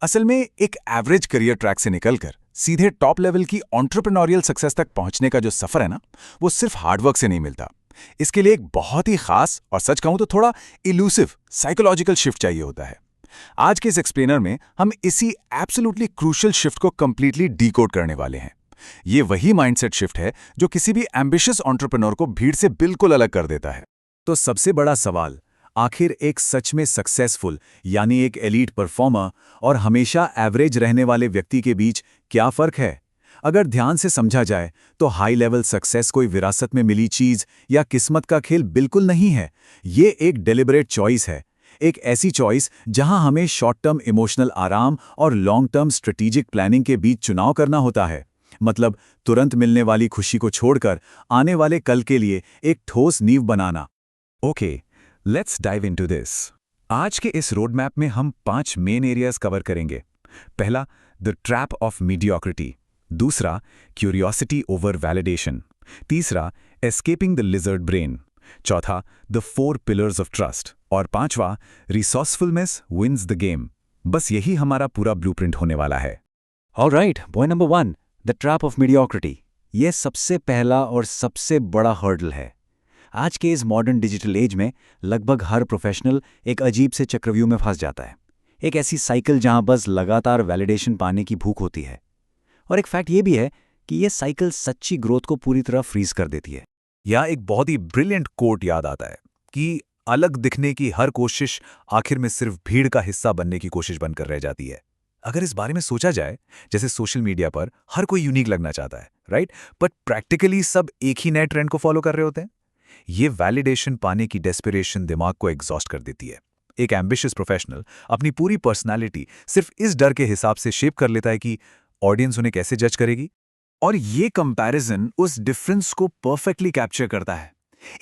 असल में एक एवरेज करियर ट्रैक से निकलकर सीधे टॉप लेवल की एंटरप्रेन्योरियल सक्सेस तक पहुंचने का जो सफर है ना, वो सिर्फ हार्डवर्क से नहीं मिलता। इसके लिए एक बहुत ही खास और सच कहूं तो थोड़ा इल्यूसिव साइकोलॉजिकल शिफ्ट चाहिए होता है। आज के इस एक्सप्लेनर में हम इसी एब्सोल्युटली क्रूशियल शिफ्ट को कंप्लीटली डीकोड करने वाले हैं। ये वही माइंडसेट शिफ्ट है जो किसी भी एम्बिशियस एंटरप्रेन्योर को भीड़ से बिल्कुल अलग कर देता है। तो सबसे बड़ा सवाल, आखिर एक सच में सक्सेसफुल यानी एक एलीट परफॉर्मर और हमेशा एवरेज रहने वाले व्यक्ति के बीच क्या फर्क है? अगर ध्यान से समझा जाए तो हाई लेवल सक्सेस कोई विरासत में मिली चीज या किस्मत का खेल बिल्कुल नहीं है। ये एक डेलिबरेट चॉइस है, एक ऐसी चॉइस जहां हमें शॉर्ट टर्म इमोशनल आराम और लॉन्ग टर्म स्ट्रेटेजिक प्लानिंग के बीच चुनाव करना होता है। मतलब तुरंत मिलने वाली खुशी को छोड़कर आने वाले कल के लिए एक ठोस नींव बनाना। Okay, let's dive into this. आज के इस रोड मैप में हम 5 मेन एरियाज कवर करेंगे। पहला, द ट्रैप ऑफ मीडियोक्रिटी। दूसरा, क्यूरियोसिटी ओवर वैलिडेशन। तीसरा, एस्केपिंग द लिजर्ड ब्रेन। चौथा, द 4 पिलर्स ऑफ ट्रस्ट। और पांचवा, रिसोर्सफुलनेस विंस द गेम। बस यही हमारा पूरा ब्लूप्रिंट होने वाला है। Alright, point number 1, the trap of mediocrity. यह सबसे पहला और सबसे बड़ा हर्डल है। आज के इस मॉडर्न डिजिटल एज में लगभग हर प्रोफेशनल एक अजीब से चक्रव्यूह में फंस जाता है। एक ऐसी साइकिल जहां बस लगातार वैलिडेशन पाने की भूख होती है। और एक फैक्ट ये भी है कि यह साइकिल सच्ची ग्रोथ को पूरी तरह फ्रीज कर देती है। या एक बहुत ही ब्रिलियंट कोट याद आता है कि अलग दिखने की हर कोशिश आखिर में सिर्फ भीड़ का हिस्सा बनने की कोशिश बनकर रह जाती है। अगर इस बारे में सोचा जाए, जैसे सोशल मीडिया पर हर कोई यूनिक लगना चाहता है, राइट? बट प्रैक्टिकली सब एक ही नए ट्रेंड को फॉलो कर रहे होते हैं। ये वैलिडेशन पाने की डेस्पिरेशन दिमाग को एग्जॉस्ट कर देती है। एक एम्बिशियस प्रोफेशनल अपनी पूरी पर्सनालिटी सिर्फ इस डर के हिसाब से शेप कर लेता है कि ऑडियंस उन्हें कैसे जज करेगी। और ये कंपैरिजन उस डिफरेंस को परफेक्टली कैप्चर करता है।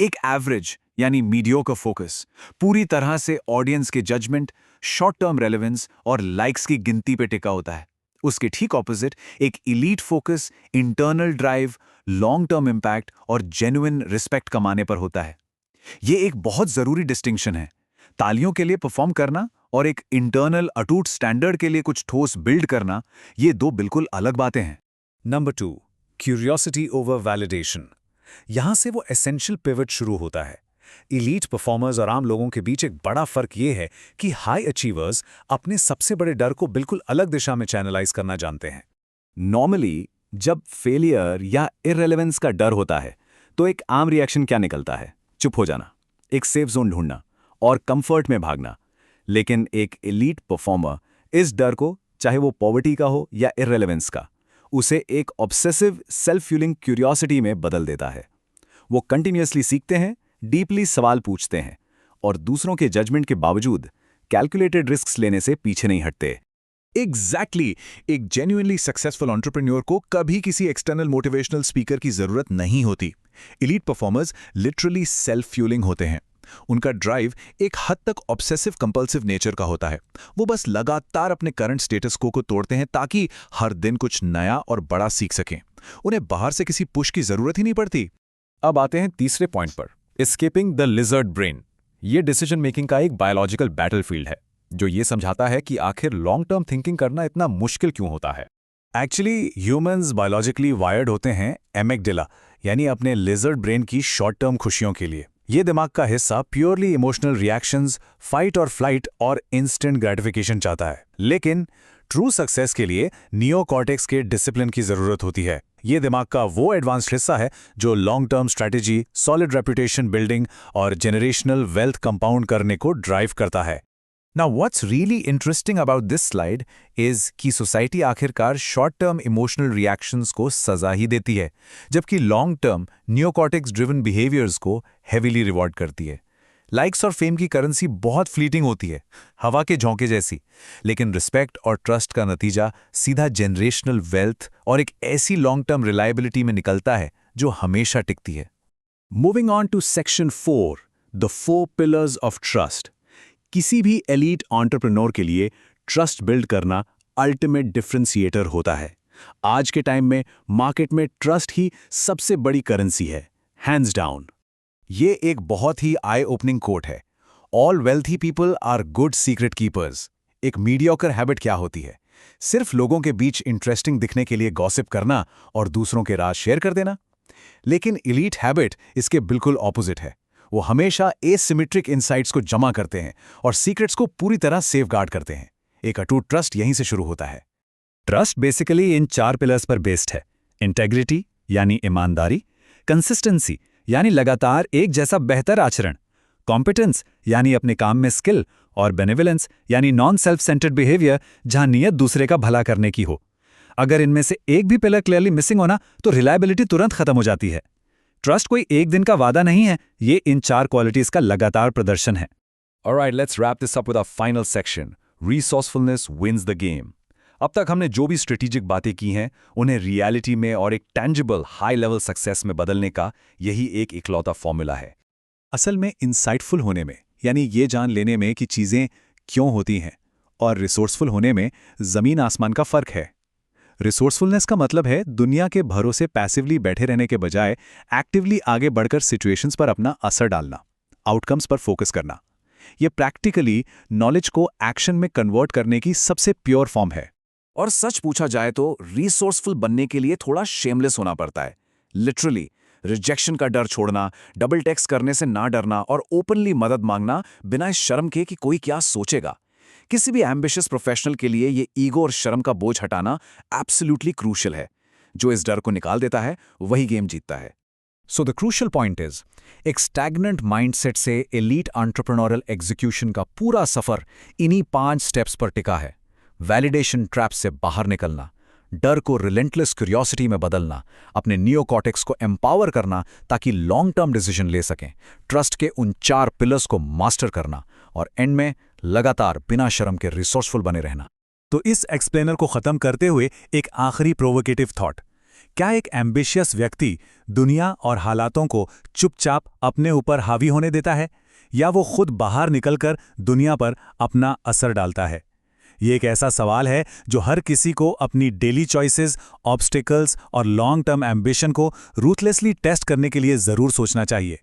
एक एवरेज यानी मीडियोकर फोकस पूरी तरह से ऑडियंस के जजमेंट, शॉर्ट टर्म रेलेवेंस और लाइक्स की गिनती पे टिका होता है। उसके ठीक ऑपोजिट एक elite focus internal drive, long term impact और जेन्युइन रिस्पेक्ट कमाने पर होता है। ये एक बहुत जरूरी डिस्टिंक्शन है। तालियों के लिए परफॉर्म करना और एक इंटरनल अटूट स्टैंडर्ड के लिए कुछ ठोस बिल्ड करना, ये दो बिल्कुल अलग बातें हैं। Number 2, curiosity over validation. यहां से वो एसेंशियल पिवट शुरू होता है। इलीट परफॉर्मर्स और आम लोगों के बीच एक बड़ा फर्क ये है कि हाई अचीवर्स अपने सबसे बड़े डर को बिल्कुल अलग दिशा में चैनलाइज करना जानते हैं। नॉर्मली जब फेलियर या इररिलेवेंस का डर होता है तो एक आम रिएक्शन क्या निकलता है? चुप हो जाना, एक सेफ जोन ढूंढना और कंफर्ट में भागना। लेकिन एक एलीट परफॉर्मर इस डर को, चाहे वो पॉवर्टी का हो या इररिलेवेंस का, उसे एक ऑब्सेसिव सेल्फ फ्यूलिंग क्यूरियोसिटी में बदल देता है। वो कंटिन्यूअसली सीखते हैं, डीपली सवाल पूछते हैं और दूसरों के जजमेंट के बावजूद कैलकुलेटेड रिस्क्स लेने से पीछे नहीं हटते। एग्जैक्टली, एक जेन्युइनली सक्सेसफुल एंटरप्रेन्योर को कभी किसी एक्सटर्नल मोटिवेशनल स्पीकर की जरूरत नहीं होती। Elite performers literally self fuelling होते हैं। उनका ड्राइव एक हद तक ऑब्सेसिव कंपल्सिव नेचर का होता है। वो बस लगातार अपने करंट स्टेटस को तोड़ते हैं ताकि हर दिन कुछ नया और बड़ा सीख सकें। उन्हें बाहर से किसी पुश की जरूरत ही नहीं पड़ती। अब आते हैं तीसरे पॉइंट पर, एस्केपिंग द लिजर्ड ब्रेन। ये डिसीजन मेकिंग का एक बायोलॉजिकल बैटलफील्ड है जो ये समझाता है कि आखिर लॉन्ग टर्म थिंकिंग करना इतना मुश्किल क्यों होता है। एक्चुअली ह्यूमंस बायोलॉजिकली वायर्ड होते हैं एमिगडाला यानी अपने लिजर्ड ब्रेन की शॉर्ट टर्म खुशियों के लिए। ये दिमाग का हिस्सा प्योरली इमोशनल रिएक्शंस, फाइट और फ्लाइट और इंस्टेंट ग्रेटिफिकेशन चाहता है। लेकिन ट्रू सक्सेस के लिए नियोकॉर्टेक्स के डिसिप्लिन की जरूरत होती है। ये दिमाग का वो एडवांस्ड हिस्सा है जो long term strategy, solid reputation building और जेनरेशनल वेल्थ कंपाउंड करने को ड्राइव करता है। Now, what's really interesting about this slide is कि सोसाइटी आखिरकार शॉर्ट टर्म इमोशनल रिएक्शंस को सजा ही देती है, जबकि long term neocortex driven behaviours को हेवीली रिवॉर्ड करती है। लाइक्स और फेम की करेंसी बहुत फ्लीटिंग होती है, हवा के झोंके जैसी, लेकिन रिस्पेक्ट और ट्रस्ट का नतीजा सीधा जनरेशनल वेल्थ और एक ऐसी लॉन्ग टर्म रिलायबिलिटी में निकलता है जो हमेशा टिकती है। Moving on to section 4, the 4 pillars of trust. किसी भी एलीट एंटरप्रेन्योर के लिए ट्रस्ट बिल्ड करना अल्टीमेट डिफरेंशिएटर होता है। आज के टाइम में मार्केट में ट्रस्ट ही सबसे बड़ी करेंसी है, हैंड्स डाउन। ये एक बहुत ही आई ओपनिंग कोट है। All wealthy people are good secret keepers. एक मीडियोकर हैबिट क्या होती है? सिर्फ लोगों के बीच इंटरेस्टिंग दिखने के लिए गॉसिप करना और दूसरों के राज शेयर कर देना। लेकिन एलीट हैबिट इसके बिल्कुल ऑपोजिट है। वो हमेशा एसिमेट्रिक इनसाइट्स को जमा करते हैं और सीक्रेट्स को पूरी तरह सेफगार्ड करते हैं। एक अटूट ट्रस्ट यहीं से शुरू होता है। ट्रस्ट बेसिकली इन 4 पिलर्स पर बेस्ड है। इंटेग्रिटी यानी ईमानदारी, कंसिस्टेंसी यानी लगातार एक जैसा बेहतर आचरण, कॉम्पिटेंस यानी अपने काम में स्किल, और बेनेवलेंस यानी नॉन सेल्फ सेंटर्ड बिहेवियर, जहां नियत दूसरे का भला करने की हो। अगर इनमें से एक भी पिलर क्लियरली मिसिंग होना तो रिलायबिलिटी तुरंत खत्म हो जाती है। ट्रस्ट कोई एक दिन का वादा नहीं है, ये इन 4 क्वालिटीज का लगातार प्रदर्शन है। Alright, let's wrap this up with our final section. Resourcefulness wins the game. अब तक हमने जो भी स्ट्रेटेजिक बातें की हैं, उन्हें रियलिटी में और एक टैंजिबल हाई लेवल सक्सेस में बदलने का यही एक इकलौता फॉर्मूला है। असल में इंसाइटफुल होने में, यानी ये जान लेने में कि चीज़ें क्यों होती हैं, और रिसोर्सफुल होने में ज़मीन आसमान का फ़र्क है। रिसोर्सफुलनेस का मतलब है दुनिया के भरोसे पैसिवली बैठे रहने के बजाय एक्टिवली आगे बढ़कर सिचुएशंस पर अपना असर डालना, आउटकम्स पर फोकस करना। ये प्रैक्टिकली नॉलेज को एक्शन में कन्वर्ट करने की सबसे प्योर फॉर्म है। और सच पूछा जाए तो रिसोर्सफुल बनने के लिए थोड़ा शेमलेस होना पड़ता है। लिटरली रिजेक्शन का डर छोड़ना, डबल टेक्स्ट करने से ना डरना और ओपनली मदद मांगना बिना इस शर्म के कि कोई क्या सोचेगा। किसी भी एम्बिशियस प्रोफेशनल के लिए ये ईगो और शर्म का बोझ हटाना एब्सोल्युटली क्रूशियल है। जो इस डर को निकाल देता है वही गेम जीतता है। So the crucial point is, एक स्टैग्नेंट माइंडसेट से एलीट एंटरप्रेन्योरियल एग्जीक्यूशन का पूरा सफर इन्हीं 5 स्टेप्स पर टिका है। वैलिडेशन ट्रैप से बाहर निकलना, डर को रिलेंटलेस क्यूरियोसिटी में बदलना, अपने नियोकॉर्टेक्स को एम्पावर करना ताकि लॉन्ग टर्म डिसीजन ले सकें, ट्रस्ट के उन 4 पिलर्स को मास्टर करना, और एंड में लगातार बिना शर्म के रिसोर्सफुल बने रहना। तो इस एक्सप्लेनर को खत्म करते हुए एक आखिरी प्रोवोकेटिव थॉट। क्या एक एम्बिशियस व्यक्ति दुनिया और हालातों को चुपचाप अपने ऊपर हावी होने देता है, या वो खुद बाहर निकलकर दुनिया पर अपना असर डालता है? ये एक ऐसा सवाल है जो हर किसी को अपनी डेली चॉइसेस, ऑब्स्टिकल्स और लॉन्ग टर्म एम्बिशन को रूथलेसली टेस्ट करने के लिए ज़रूर सोचना चाहिए।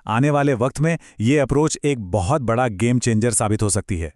आने वाले वक्त में ये अप्रोच एक बहुत बड़ा गेम चेंजर साबित हो सकती है।